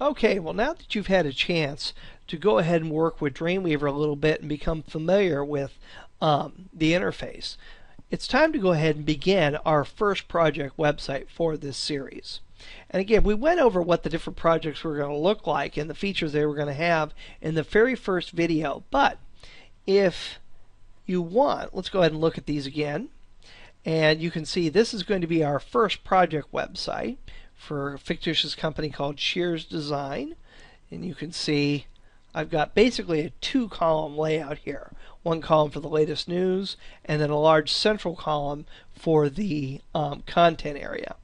Okay, well now that you've had a chance to go ahead and work with Dreamweaver a little bit and become familiar with the interface, it's time to go ahead and begin our first project website for this series. And again, we went over what the different projects were going to look like and the features they were going to have in the very first video. But if you want, let's go ahead and look at these again. And you can see this is going to be our first project website for a fictitious company called Shears Design. And you can see I've got basically a two-column layout here. One column for the latest news, and then a large central column for the content area.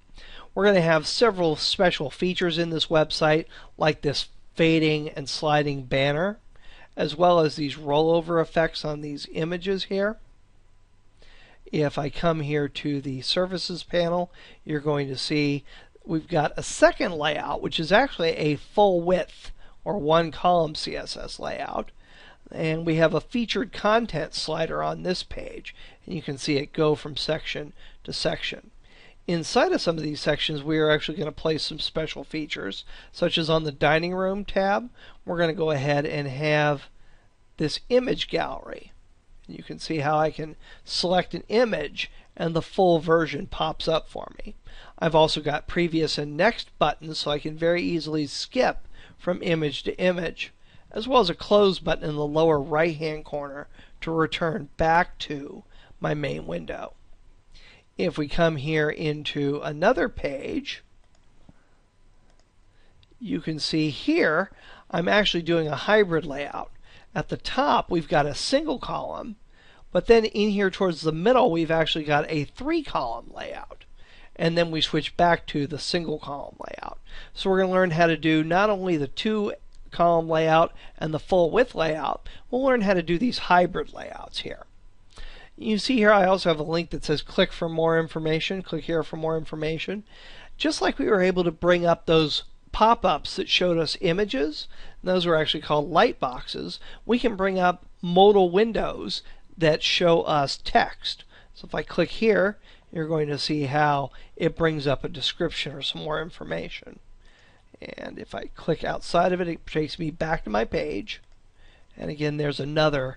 We're going to have several special features in this website, like this fading and sliding banner, as well as these rollover effects on these images here. If I come here to the services panel, you're going to see we've got a second layout, which is actually a full width or one column CSS layout. And we have a featured content slider on this page, and you can see it go from section to section. Inside of some of these sections, we are actually going to place some special features, such as on the dining room tab, we're going to go ahead and have this image gallery. You can see how I can select an image and the full version pops up for me. I've also got previous and next buttons, so I can very easily skip from image to image, as well as a close button in the lower right hand corner to return back to my main window. If we come here into another page, you can see here I'm actually doing a hybrid layout. At the top we've got a single column, but then in here towards the middle we've actually got a three-column layout. And then we switch back to the single column layout. So we're going to learn how to do not only the two-column layout and the full width layout, we'll learn how to do these hybrid layouts here. You see here I also have a link that says click for more information. Click here for more information. Just like we were able to bring up those pop-ups that showed us images, and those were actually called light boxes, we can bring up modal windows that show us text. So if I click here, you're going to see how it brings up a description or some more information. And if I click outside of it, it takes me back to my page. And again, there's another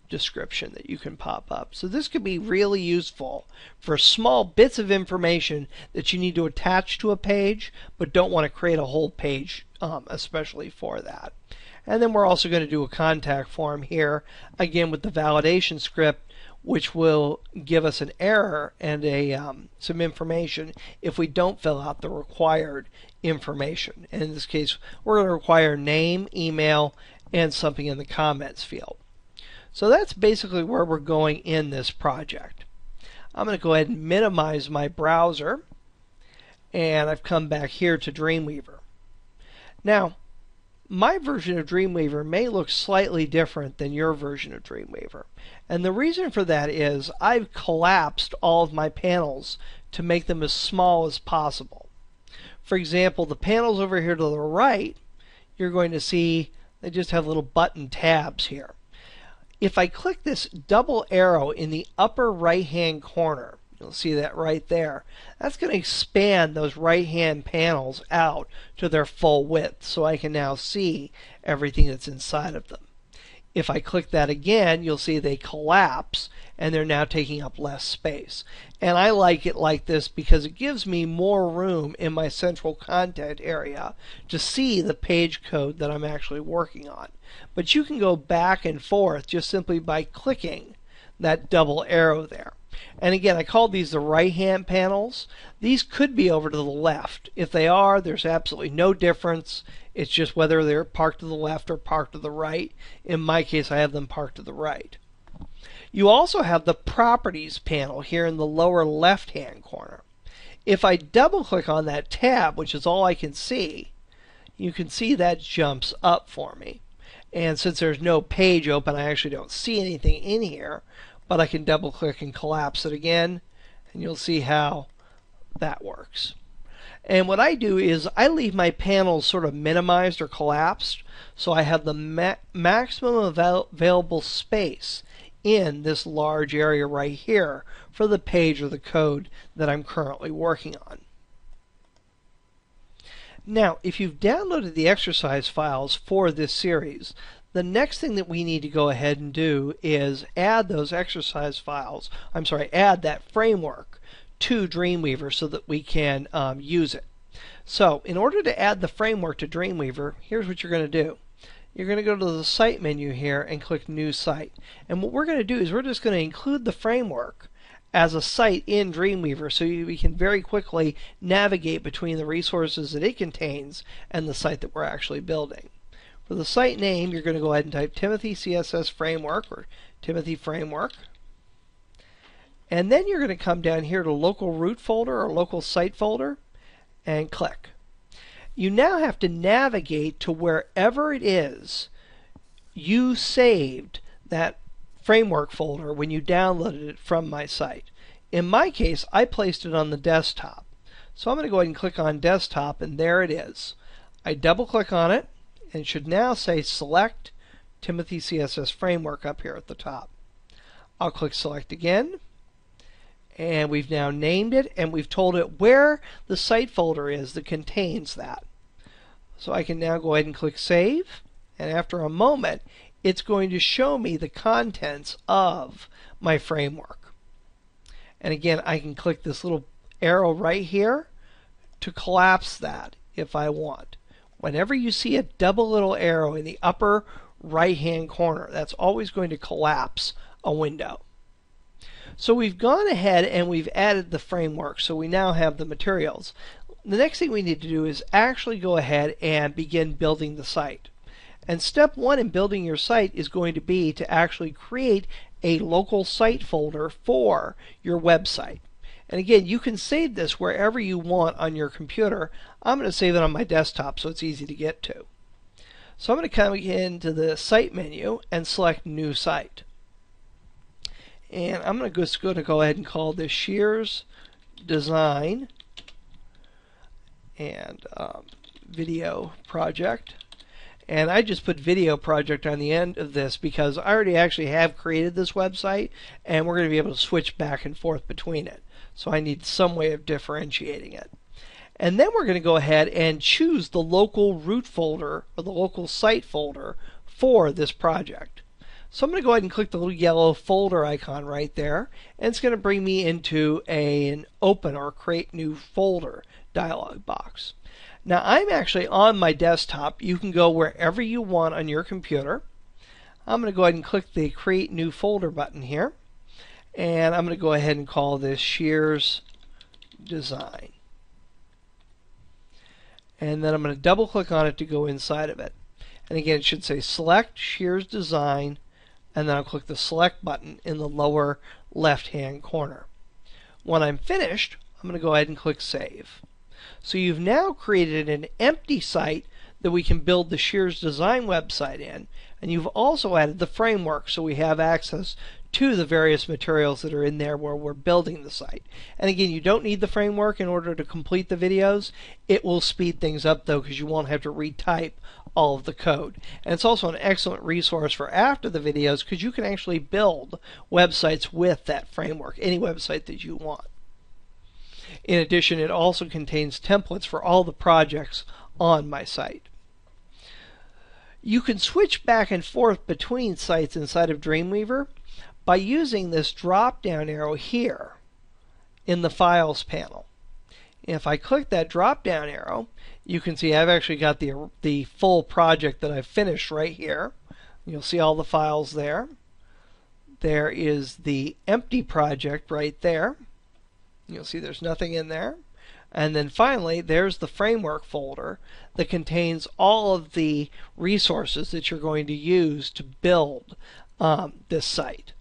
description that you can pop up. So this could be really useful for small bits of information that you need to attach to a page, but don't want to create a whole page especially for that. And then we're also going to do a contact form here, again with the validation script, which will give us an error and some information if we don't fill out the required information. And in this case, we're going to require name, email, and something in the comments field. So that's basically where we're going in this project. I'm going to go ahead and minimize my browser, and I've come back here to Dreamweaver. Now, my version of Dreamweaver may look slightly different than your version of Dreamweaver. And the reason for that is I've collapsed all of my panels to make them as small as possible. For example, the panels over here to the right, you're going to see they just have little button tabs here. If I click this double arrow in the upper right hand corner, you'll see that right there, that's going to expand those right hand panels out to their full width, so I can now see everything that's inside of them. If I click that again, you'll see they collapse and they're now taking up less space. And I like it like this because it gives me more room in my central content area to see the page code that I'm actually working on. But you can go back and forth just simply by clicking that double arrow there. And again, I called these the right-hand panels. These could be over to the left. If they are, there's absolutely no difference. It's just whether they're parked to the left or parked to the right. In my case, I have them parked to the right. You also have the Properties panel here in the lower left-hand corner. If I double-click on that tab, which is all I can see, you can see that jumps up for me. And since there's no page open, I actually don't see anything in here. But I can double click and collapse it again, and you'll see how that works. And what I do is I leave my panels sort of minimized or collapsed, so I have the maximum available space in this large area right here for the page or the code that I'm currently working on. Now, if you've downloaded the exercise files for this series, the next thing that we need to go ahead and do is add those exercise files, add that framework to Dreamweaver so that we can use it. So, in order to add the framework to Dreamweaver, here's what you're going to do. You're going to go to the Site menu here and click New Site. And what we're going to do is we're just going to include the framework as a site in Dreamweaver so we can very quickly navigate between the resources that it contains and the site that we're actually building. For the site name, you're going to go ahead and type Timothy CSS Framework or Timothy Framework. And then you're going to come down here to Local Root Folder or Local Site Folder and click. You now have to navigate to wherever it is you saved that framework folder when you downloaded it from my site. In my case, I placed it on the desktop. So I'm going to go ahead and click on Desktop, and there it is. I double click on it, and it should now say Select Timothy CSS Framework up here at the top. I'll click Select again, and we've now named it, and we've told it where the site folder is that contains that. So I can now go ahead and click Save, and after a moment, it's going to show me the contents of my framework. And again, I can click this little arrow right here to collapse that if I want. Whenever you see a double little arrow in the upper right-hand corner, that's always going to collapse a window. So we've gone ahead and we've added the framework, so we now have the materials. The next thing we need to do is actually go ahead and begin building the site. And step one in building your site is going to be to actually create a local site folder for your website. And again, you can save this wherever you want on your computer. I'm going to save it on my desktop so it's easy to get to. So I'm going to come into the Site menu and select New Site. And I'm just going to go ahead and call this Shears Design and Video Project. And I just put Video Project on the end of this because I already actually have created this website, and we're going to be able to switch back and forth between it. So I need some way of differentiating it. And then we're going to go ahead and choose the local root folder or the local site folder for this project. So I'm going to go ahead and click the little yellow folder icon right there, and it's going to bring me into an Open or Create New Folder dialog box. Now I'm actually on my desktop. You can go wherever you want on your computer. I'm going to go ahead and click the Create New Folder button here, and I'm going to go ahead and call this Shears Design. And then I'm going to double click on it to go inside of it. And again, it should say Select Shears Design, and then I'll click the Select button in the lower left-hand corner. When I'm finished, I'm going to go ahead and click Save. So you've now created an empty site that we can build the Shears Design website in, and you've also added the framework so we have access to the various materials that are in there where we're building the site. And again, you don't need the framework in order to complete the videos. It will speed things up though, because you won't have to retype all of the code. And it's also an excellent resource for after the videos because you can actually build websites with that framework, any website that you want. In addition, it also contains templates for all the projects on my site. You can switch back and forth between sites inside of Dreamweaver by using this drop-down arrow here in the Files panel. If I click that drop-down arrow, you can see I've actually got the full project that I've finished right here. You'll see all the files there. There is the empty project right there. You'll see there's nothing in there. And then finally, there's the framework folder that contains all of the resources that you're going to use to build this site.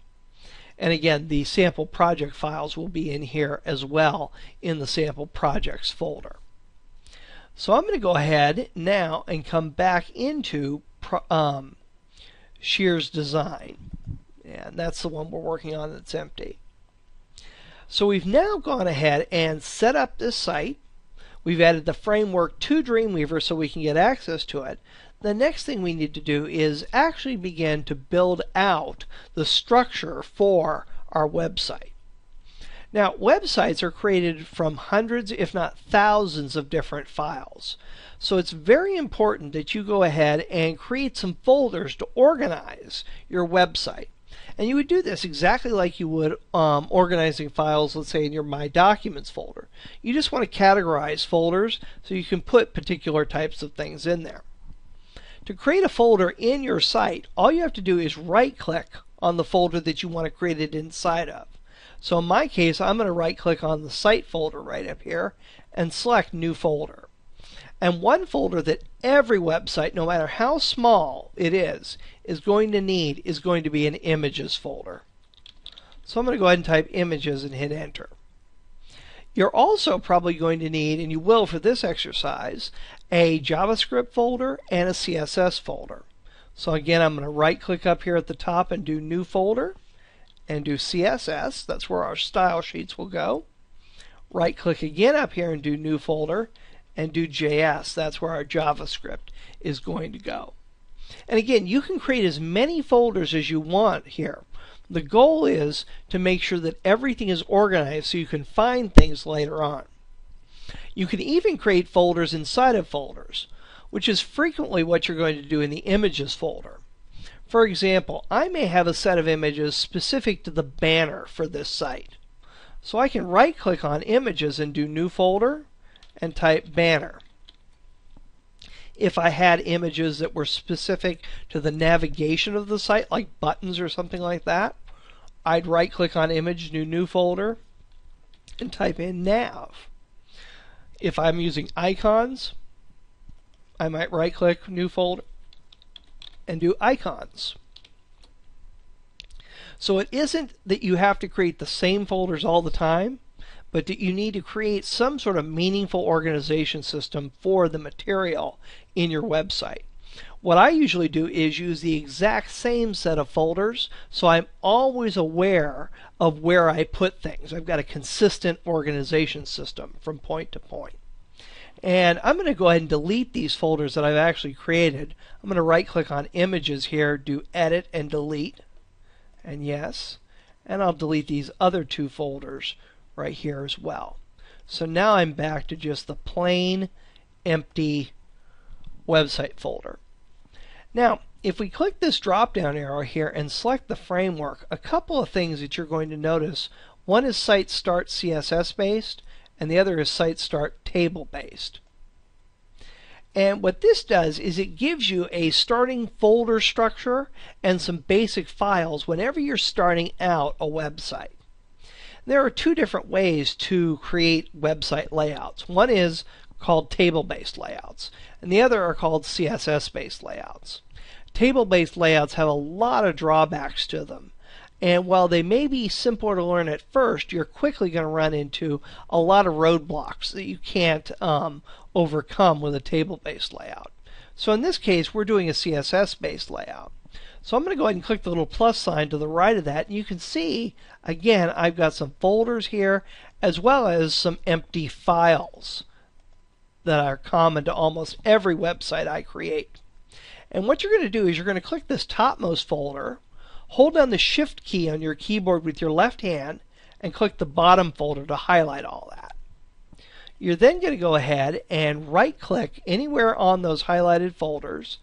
And again, the sample project files will be in here as well in the sample projects folder. So I'm going to go ahead now and come back into Shears Design. And that's the one we're working on that's empty. So we've now gone ahead and set up this site. We've added the framework to Dreamweaver so we can get access to it. The next thing we need to do is actually begin to build out the structure for our website. Now, websites are created from hundreds, if not thousands, of different files. So it's very important that you go ahead and create some folders to organize your website. And you would do this exactly like you would organizing files, let's say in your My Documents folder. You just want to categorize folders so you can put particular types of things in there. To create a folder in your site, all you have to do is right-click on the folder that you want to create it inside of. So in my case, I'm going to right-click on the Site folder right up here and select New Folder. And one folder that every website, no matter how small it is going to need is going to be an Images folder. So I'm going to go ahead and type Images and hit Enter. You're also probably going to need, and you will for this exercise, a JavaScript folder and a CSS folder. So again, I'm going to right-click up here at the top and do New Folder and do CSS. That's where our style sheets will go. Right-click again up here and do New Folder and do JS. That's where our JavaScript is going to go. And again, you can create as many folders as you want here. The goal is to make sure that everything is organized so you can find things later on. You can even create folders inside of folders, which is frequently what you're going to do in the Images folder. For example, I may have a set of images specific to the banner for this site. So I can right-click on Images and do New Folder and type Banner. If I had images that were specific to the navigation of the site, like buttons or something like that, I'd right-click on Image, New Folder, and type in Nav. If I'm using icons, I might right-click New Folder and do Icons. So it isn't that you have to create the same folders all the time, but that you need to create some sort of meaningful organization system for the material in your website. What I usually do is use the exact same set of folders, so I'm always aware of where I put things. I've got a consistent organization system from point to point. And I'm going to go ahead and delete these folders that I've actually created. I'm going to right-click on Images here, do Edit and Delete, and yes, and I'll delete these other two folders right here as well. So now I'm back to just the plain, empty website folder. Now, if we click this drop-down arrow here and select the framework, a couple of things that you're going to notice. One is Site Start CSS based, and the other is Site Start table based. And what this does is it gives you a starting folder structure and some basic files whenever you're starting out a website. There are two different ways to create website layouts. One is called table-based layouts, and the other are called CSS-based layouts. Table-based layouts have a lot of drawbacks to them, and while they may be simpler to learn at first, you're quickly going to run into a lot of roadblocks that you can't overcome with a table-based layout. So in this case, we're doing a CSS-based layout. So I'm going to go ahead and click the little plus sign to the right of that, and you can see, again, I've got some folders here, as well as some empty files that are common to almost every website I create. And what you're going to do is you're going to click this topmost folder, hold down the Shift key on your keyboard with your left hand, and click the bottom folder to highlight all that. You're then going to go ahead and right-click anywhere on those highlighted folders,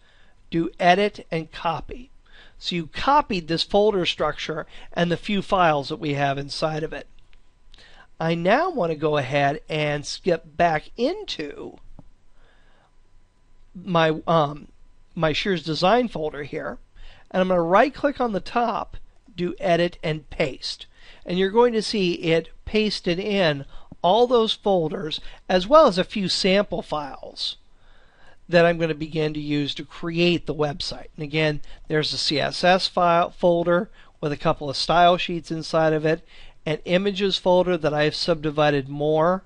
do Edit and Copy. So you copied this folder structure and the few files that we have inside of it. I now want to go ahead and skip back into my Shears Design folder here, and I'm going to right-click on the top, do Edit and Paste. And you're going to see it pasted in all those folders, as well as a few sample files that I'm going to begin to use to create the website. And again, there's a CSS file folder with a couple of style sheets inside of it, an Images folder that I've subdivided more.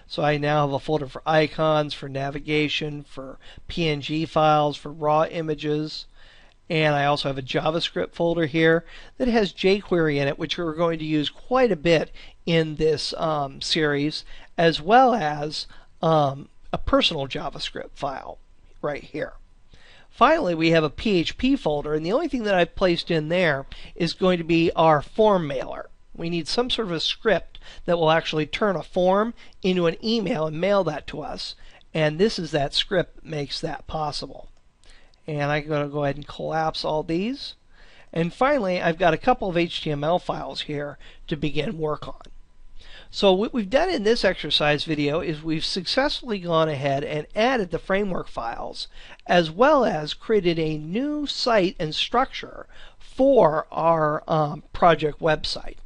So I now have a folder for icons, for navigation, for PNG files, for raw images. And I also have a JavaScript folder here that has jQuery in it, which we're going to use quite a bit in this series, as well as a personal JavaScript file right here. Finally, we have a PHP folder, and the only thing that I've placed in there is going to be our form mailer. We need some sort of a script that will actually turn a form into an email and mail that to us. And this is that script that makes that possible. And I'm going to go ahead and collapse all these. And finally, I've got a couple of HTML files here to begin work on. So what we've done in this exercise video is we've successfully gone ahead and added the framework files, as well as created a new site and structure for our project website.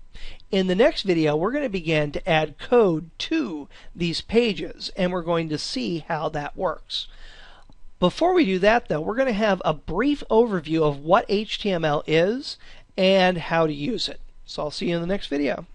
In the next video, we're going to begin to add code to these pages, and we're going to see how that works. Before we do that, though, we're going to have a brief overview of what HTML is and how to use it. So I'll see you in the next video.